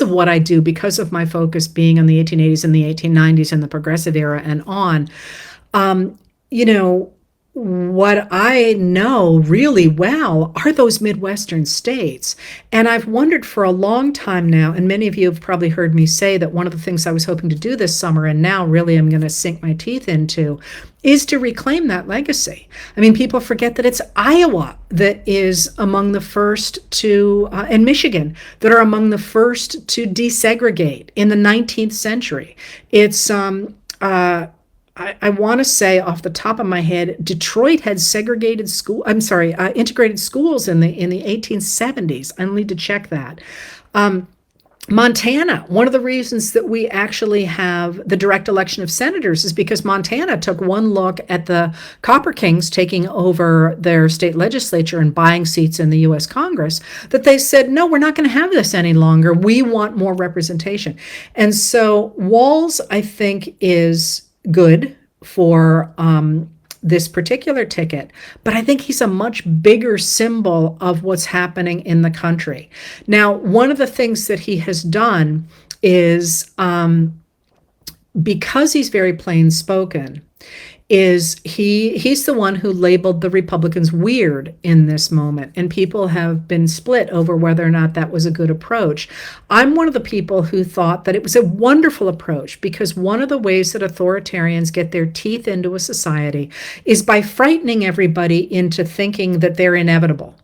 of what I do, because of my focus being on the 1880s and the 1890s and the progressive era and on. What I know really well are those Midwestern states. And I've wondered for a long time now, and many of you have probably heard me say that one of the things I was hoping to do this summer, and now really I'm going to sink my teeth into, is to reclaim that legacy. I mean, people forget that it's Iowa that is among the first to, and Michigan, that are among the first to desegregate in the 19th century. It's, I want to say off the top of my head, Detroit had integrated schools in the 1870s. I need to check that. Montana, one of the reasons that we actually have the direct election of senators is because Montana took one look at the Copper Kings taking over their state legislature and buying seats in the U.S. Congress, that they said, no, we're not going to have this any longer. We want more representation. And so Walz, I think, is good for this particular ticket, but I think he's a much bigger symbol of what's happening in the country. Now, one of the things that he has done is, because he's very plain spoken, is he's the one who labeled the Republicans weird in this moment, and people have been split over whether or not that was a good approach. I'm one of the people who thought that it was a wonderful approach, because one of the ways that authoritarians get their teeth into a society is by frightening everybody into thinking that they're inevitable.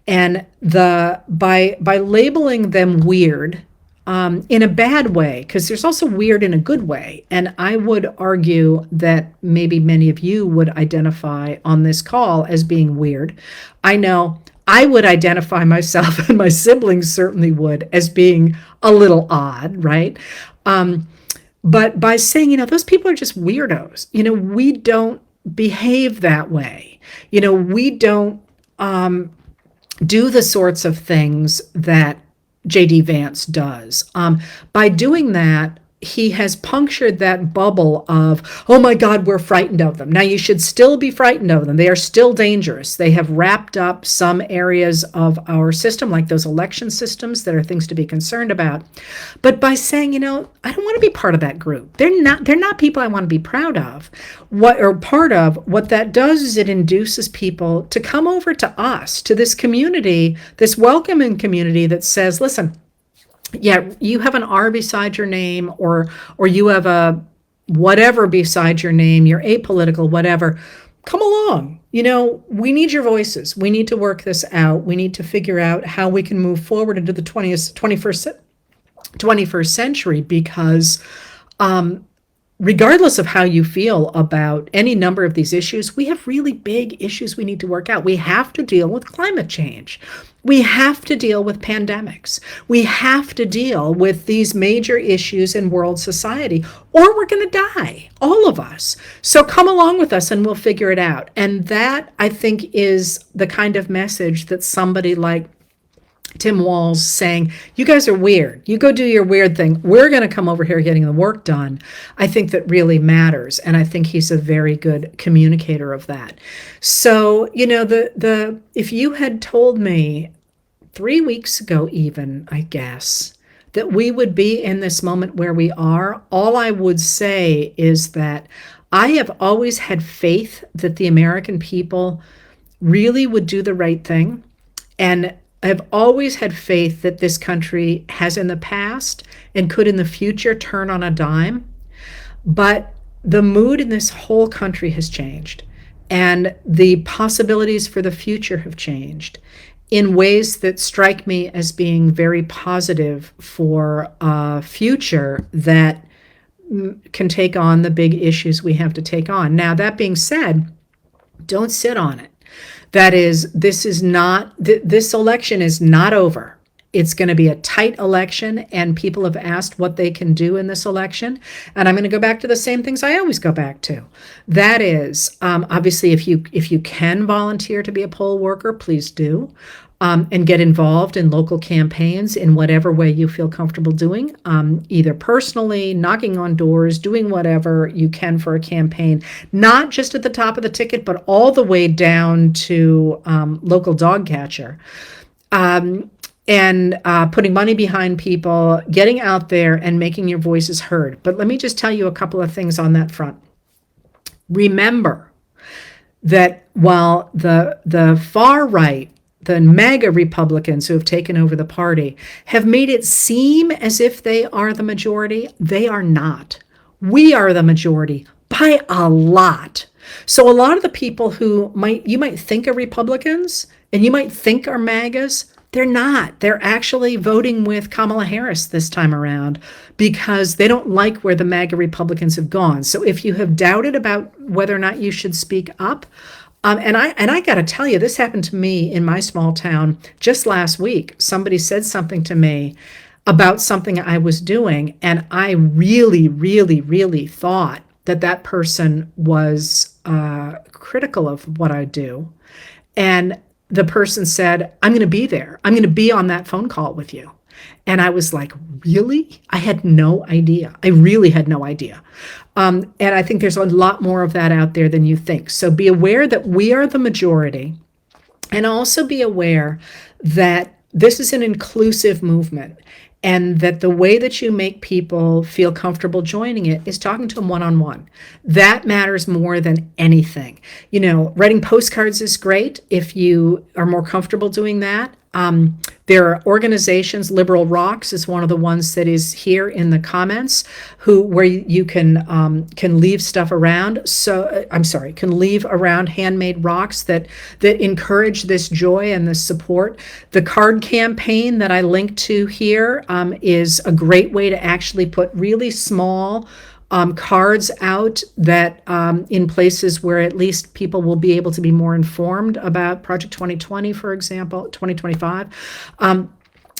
And by labeling them weird, in a bad way, because there's also weird in a good way. And I would argue that maybe many of you would identify on this call as being weird. I know I would identify myself, and my siblings certainly would, as being a little odd, right? But by saying, those people are just weirdos. We don't behave that way. We don't do the sorts of things that J.D. Vance does. By doing that, he has punctured that bubble of, oh my God, we're frightened of them. Now, you should still be frightened of them. They are still dangerous. They have wrapped up some areas of our system, like those election systems, that are things to be concerned about. But by saying, I don't want to be part of that group. They're not people I want to be proud of. What that does is it induces people to come over to us, to this community, this welcoming community that says, listen, yeah, you have an R beside your name, or you have a whatever beside your name, you're apolitical, whatever. Come along. We need your voices. We need to work this out. We need to figure out how we can move forward into the 21st century, because regardless of how you feel about any number of these issues, we have really big issues we need to work out. We have to deal with climate change. We have to deal with pandemics. We have to deal with these major issues in world society, or we're going to die, all of us. So come along with us and we'll figure it out. And that, I think, is the kind of message that somebody like Tim Walz saying, you guys are weird. You go do your weird thing. We're going to come over here getting the work done. I think that really matters. And I think he's a very good communicator of that. So, if you had told me 3 weeks ago, even, I guess, that we would be in this moment where we are, all I would say is that I have always had faith that the American people really would do the right thing. And I've always had faith that this country has in the past and could in the future turn on a dime. But the mood in this whole country has changed, and the possibilities for the future have changed in ways that strike me as being very positive for a future that can take on the big issues we have to take on. Now, that being said, don't sit on it. That is, this election is not over. It's going to be a tight election, and people have asked what they can do in this election. And I'm going to go back to the same things I always go back to. That is, obviously, if you can volunteer to be a poll worker, please do. And get involved in local campaigns in whatever way you feel comfortable doing, either personally, knocking on doors, doing whatever you can for a campaign, not just at the top of the ticket, but all the way down to local dog catcher. And putting money behind people, getting out there and making your voices heard. But let me just tell you a couple of things on that front. Remember that while the far right, the MAGA Republicans who have taken over the party, have made it seem as if they are the majority, they are not. We are the majority by a lot. So a lot of the people who you might think are Republicans and you might think are MAGAs, they're not. They're actually voting with Kamala Harris this time around because they don't like where the MAGA Republicans have gone. So if you have doubted about whether or not you should speak up, and I got to tell you, this happened to me in my small town just last week. Somebody said something to me about something I was doing, and I really, really, really thought that person was critical of what I do. And the person said, I'm going to be there. I'm going to be on that phone call with you. And I was like, really? I had no idea. I really had no idea. And I think there's a lot more of that out there than you think. So be aware that we are the majority, and also be aware that this is an inclusive movement, and that the way that you make people feel comfortable joining it is talking to them one-on-one. That matters more than anything. Writing postcards is great if you are more comfortable doing that. There are organizations, Liberal Rocks is one of the ones that is here in the comments, where you can leave stuff around. Can leave around handmade rocks that encourage this joy and this support. The card campaign that I linked to here is a great way to actually put really small cards out that in places where at least people will be able to be more informed about Project 2020, for example, 2025.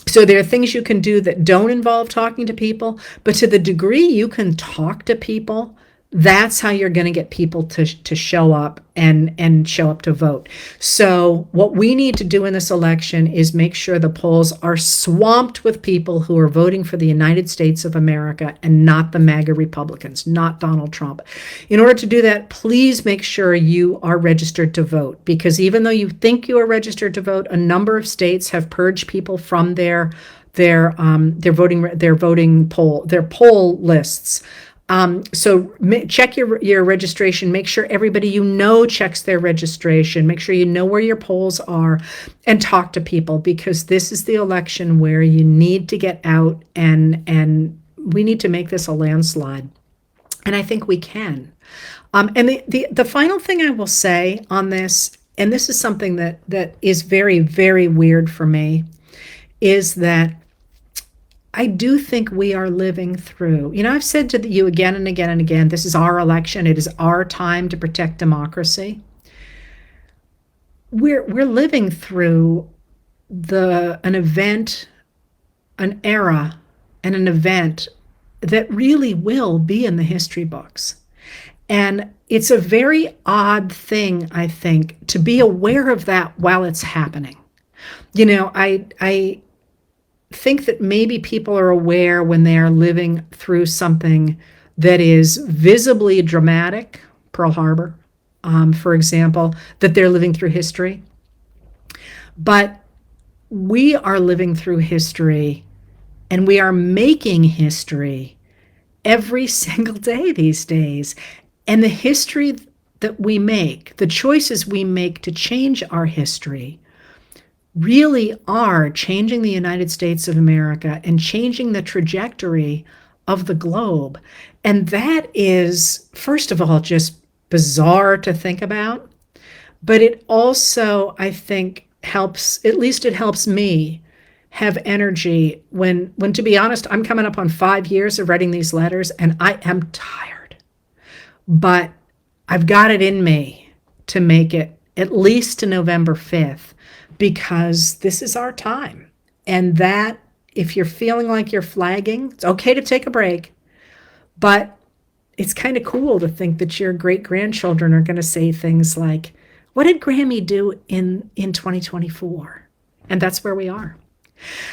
So there are things you can do that don't involve talking to people, but to the degree you can talk to people, That's how you're going to get people to show up and show up to vote. So what we need to do in this election is make sure the polls are swamped with people who are voting for the United States of America and not the MAGA Republicans, not Donald Trump. In order to do that, please make sure you are registered to vote, because even though you think you are registered to vote, a number of states have purged people from their poll lists. So check your registration. Make sure everybody you know checks their registration. Make sure you know where your polls are, and talk to people, because this is the election where you need to get out, and we need to make this a landslide. And I think we can. And the final thing I will say on this, and this is something that is very, very weird for me, is that I do think we are living through, I've said to you again and again and again, this is our election. It is our time to protect democracy. We're living through an event, an era, and an event that really will be in the history books. And it's a very odd thing, I think, to be aware of that while it's happening. I think that maybe people are aware when they are living through something that is visibly dramatic, Pearl Harbor, for example, that they're living through history. But we are living through history, and we are making history every single day these days. And the history that we make, the choices we make to change our history, really are changing the United States of America and changing the trajectory of the globe. And that is, first of all, just bizarre to think about. But it also, I think, helps, at least it helps me have energy when, to be honest, I'm coming up on 5 years of writing these letters, and I am tired. But I've got it in me to make it at least to November 5th. Because this is our time. And that, if you're feeling like you're flagging, it's okay to take a break. But it's kind of cool to think that your great-grandchildren are going to say things like, what did Grammy do in 2024? And that's where we are.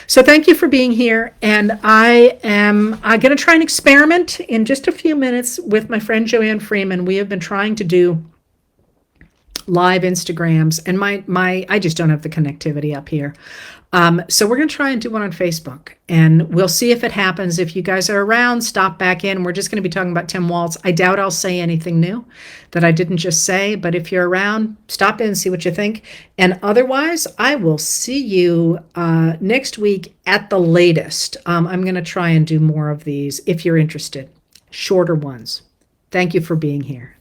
So thank you for being here. And I'm going to try an experiment in just a few minutes with my friend Joanne Freeman. We have been trying to do live Instagrams, and I just don't have the connectivity up here. So we're going to try and do one on Facebook, and we'll see if it happens. If you guys are around, stop back in. We're just going to be talking about Tim Walz. I doubt I'll say anything new that I didn't just say, but if you're around, stop in, see what you think. And otherwise, I will see you next week at the latest. I'm going to try and do more of these if you're interested, shorter ones. Thank you for being here.